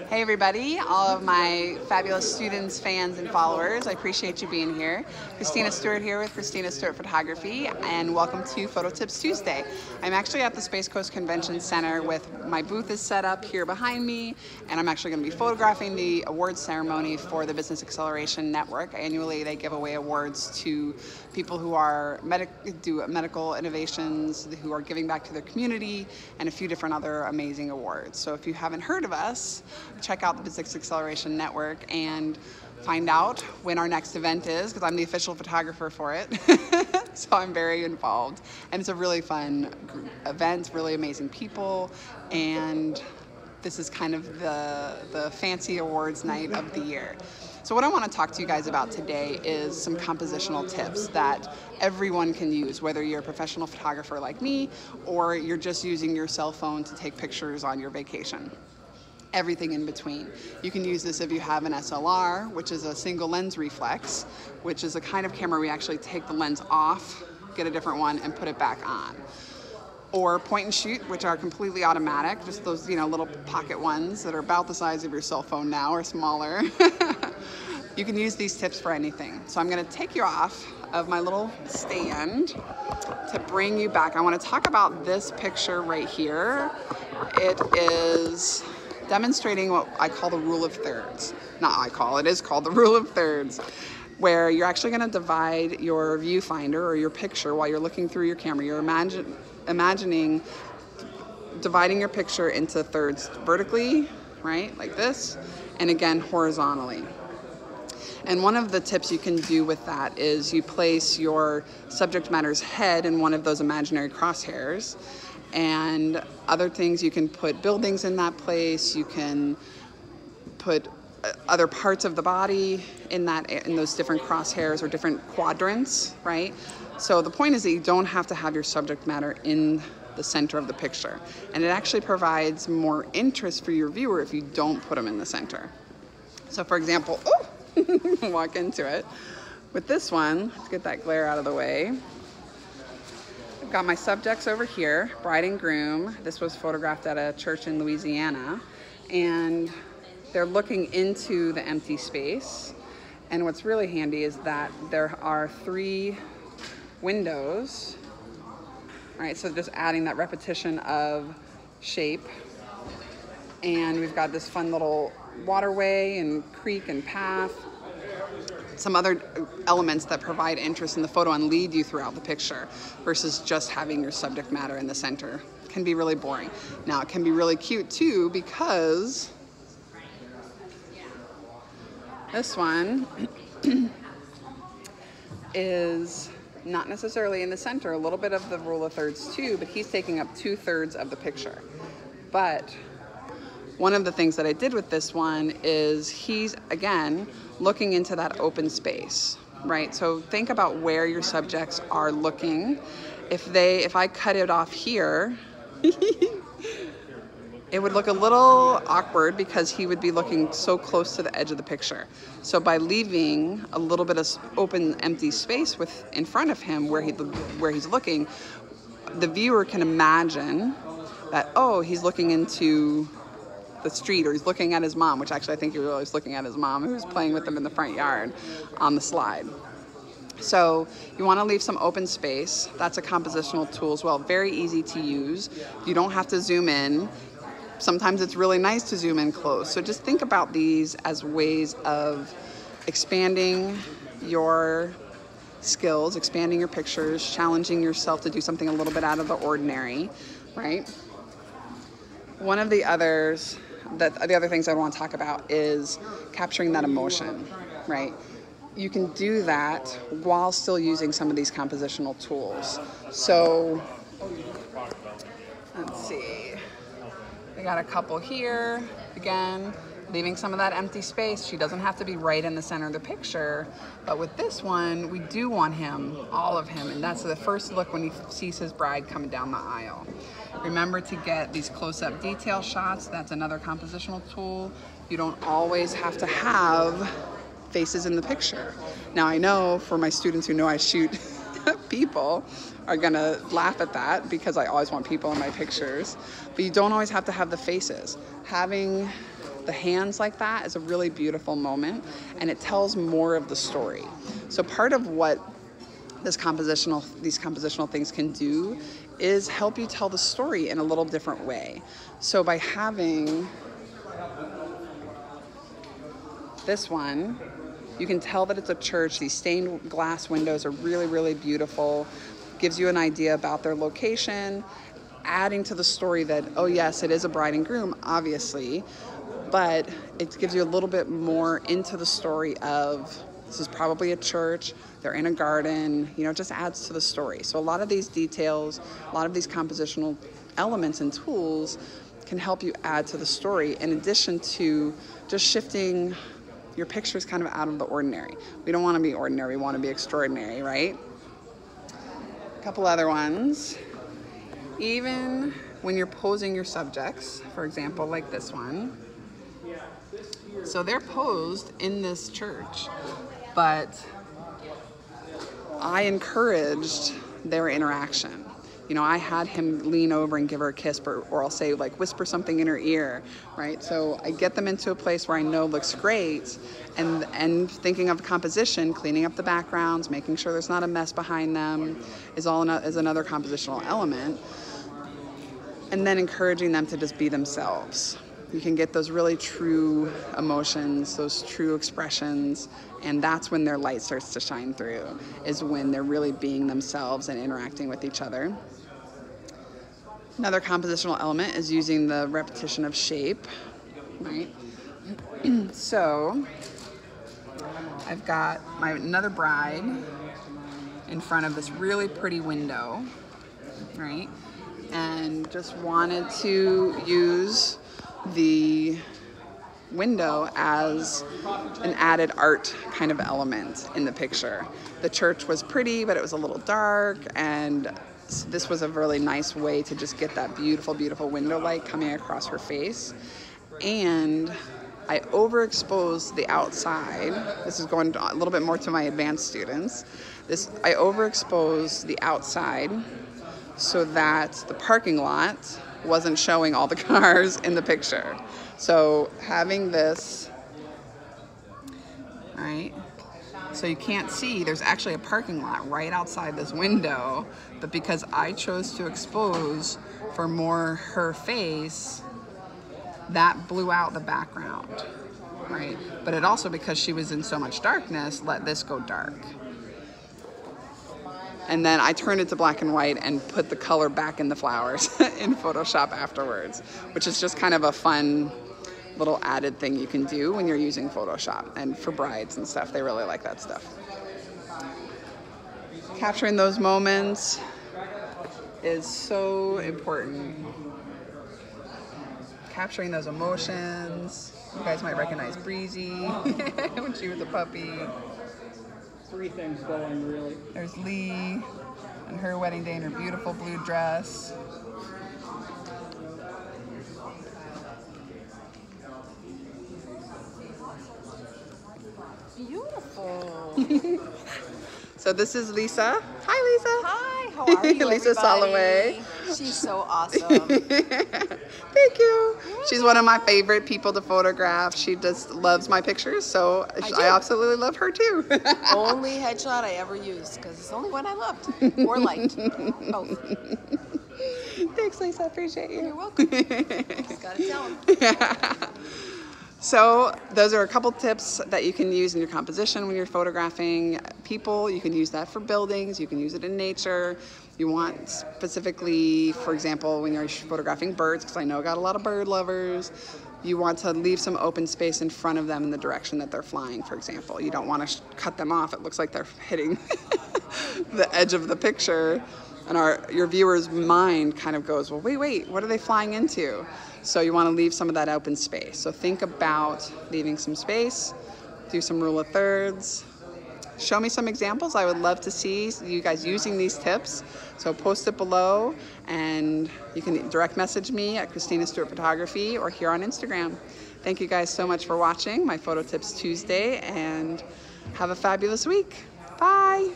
Hey everybody, all of my fabulous students, fans, and followers. I appreciate you being here. Christina Stuart here with Christina Stuart Photography, and welcome to Photo Tips Tuesday. I'm actually at the Space Coast Convention Center with my booth is set up here behind me, and I'm actually going to be photographing the awards ceremony for the Business Acceleration Network. Annually, they give away awards to people who are do medical innovations, who are giving back to their community, and a few different other amazing awards. So if you haven't heard of us, check out the Business Acceleration Network and find out when our next event is, because I'm the official photographer for it. So I'm very involved, and it's a really fun event, really amazing people, and this is kind of the fancy awards night of the year. So what I want to talk to you guys about today is some compositional tips that everyone can use, whether you're a professional photographer like me or you're just using your cell phone to take pictures on your vacation. Everything in between. You can use this if you have an SLR, which is a single lens reflex, which is a kind of camera where we actually take the lens off, get a different one, and put it back on. Or point and shoot, which are completely automatic, just those, little pocket ones that are about the size of your cell phone now or smaller. You can use these tips for anything. So I'm going to take you off of my little stand to bring you back. I want to talk about this picture right here. It is demonstrating what I call the rule of thirds. It is called the rule of thirds, where you're actually going to divide your viewfinder or your picture while you're looking through your camera. You're imagining dividing your picture into thirds vertically, right, like this, and again horizontally. And one of the tips you can do with that is you place your subject matter's head in one of those imaginary crosshairs, and other things, you can put buildings in that place, you can put other parts of the body in those different crosshairs or different quadrants, right? So the point is that you don't have to have your subject matter in the center of the picture, and it actually provides more interest for your viewer if you don't put them in the center. So for example, walk into it. With this one, let's get that glare out of the way. I've got my subjects over here, bride and groom. This was photographed at a church in Louisiana, and they're looking into the empty space. And what's really handy is that there are 3 windows. All right, so just adding that repetition of shape. And we've got this fun little waterway and creek and path. Some other elements that provide interest in the photo and lead you throughout the picture versus just having your subject matter in the center. It can be really boring. Now, it can be really cute too, because this one is not necessarily in the center, a little bit of the rule of thirds too, but he's taking up 2/3 of the picture. But one of the things that I did with this one is he's, again, looking into that open space, right? So think about where your subjects are looking. If I cut it off here, it would look a little awkward because he would be looking so close to the edge of the picture. So by leaving a little bit of open, empty space in front of him where he's looking, the viewer can imagine that, oh, he's looking into the street, or he's looking at his mom, which actually I think he was always looking at his mom, who was playing with him in the front yard on the slide. So you want to leave some open space. That's a compositional tool as well. Very easy to use. You don't have to zoom in. Sometimes it's really nice to zoom in close. So just think about these as ways of expanding your skills, expanding your pictures, challenging yourself to do something a little bit out of the ordinary, right? One of the others, the other things I want to talk about is capturing that emotion, right? You can do that while still using some of these compositional tools. So let's see. We got a couple here, again, leaving some of that empty space. She doesn't have to be right in the center of the picture, but with this one, we do want him, all of him, and that's the first look when he sees his bride coming down the aisle. Remember to get these close-up detail shots. That's another compositional tool. You don't always have to have faces in the picture. Now, I know for my students who know I shoot people are gonna laugh at that because I always want people in my pictures, but you don't always have to have the faces. Having the hands like that is a really beautiful moment, and it tells more of the story. So part of what these compositional things can do is help you tell the story in a little different way. So by having this one, you can tell that it's a church. These stained glass windows are really, really beautiful. Gives you an idea about their location, adding to the story that, oh yes, it is a bride and groom, obviously, but it gives you a little bit more into the story of, this is probably a church, they're in a garden, you know, it just adds to the story. So a lot of these details, a lot of these compositional elements and tools can help you add to the story, in addition to just shifting your pictures kind of out of the ordinary. We don't want to be ordinary, we want to be extraordinary, right? A couple other ones. Even when you're posing your subjects, for example, like this one. So they're posed in this church, but I encouraged their interaction. You know, I had him lean over and give her a kiss, or I'll say, like, whisper something in her ear, right? So I get them into a place where I know looks great, and thinking of composition, cleaning up the backgrounds, making sure there's not a mess behind them is another compositional element. And then encouraging them to just be themselves. You can get those really true emotions, those true expressions, and that's when their light starts to shine through, is when they're really being themselves and interacting with each other. Another compositional element is using the repetition of shape, right? So I've got another bride in front of this really pretty window, right? And just wanted to use the window as an added art kind of element in the picture. The church was pretty, but it was a little dark, and this was a really nice way to just get that beautiful, beautiful window light coming across her face. And I overexposed the outside. This is going a little bit more to my advanced students. I overexposed the outside so that the parking lot wasn't showing all the cars in the picture. So having this, right? So you can't see, there's actually a parking lot right outside this window, but because I chose to expose for more her face, that blew out the background, right? But it also, because she was in so much darkness, let this go dark. And then I turned it to black and white and put the color back in the flowers in Photoshop afterwards, which is just kind of a fun little added thing you can do when you're using Photoshop. And for brides and stuff, they really like that stuff. Capturing those moments is so important. Capturing those emotions. You guys might recognize Breezy when she was a puppy. 3 things going, really. There's Lee and her wedding day in her beautiful blue dress. Beautiful. So this is Lisa. Hi, Lisa. Hi, how are you, Lisa everybody? Soloway. She's so awesome. Thank you. She's one of my favorite people to photograph. She just loves my pictures, so I absolutely love her too. Only headshot I ever used, because it's the only one I loved or liked. Both. Thanks, Lisa. I appreciate you. You're welcome. Just gotta tell them. Yeah. So those are a couple tips that you can use in your composition when you're photographing people. You can use that for buildings. You can use it in nature. You want specifically, for example, when you're photographing birds, because I know I got a lot of bird lovers, you want to leave some open space in front of them in the direction that they're flying, for example. You don't want to cut them off. It looks like they're hitting the edge of the picture. And your viewer's mind kind of goes, well, wait, what are they flying into? So you want to leave some of that open space. So think about leaving some space, do some rule of thirds. Show me some examples. I would love to see you guys using these tips. So post it below, and you can direct message me at Christina Stuart Photography or here on Instagram. Thank you guys so much for watching my Photo Tips Tuesday, and have a fabulous week. Bye.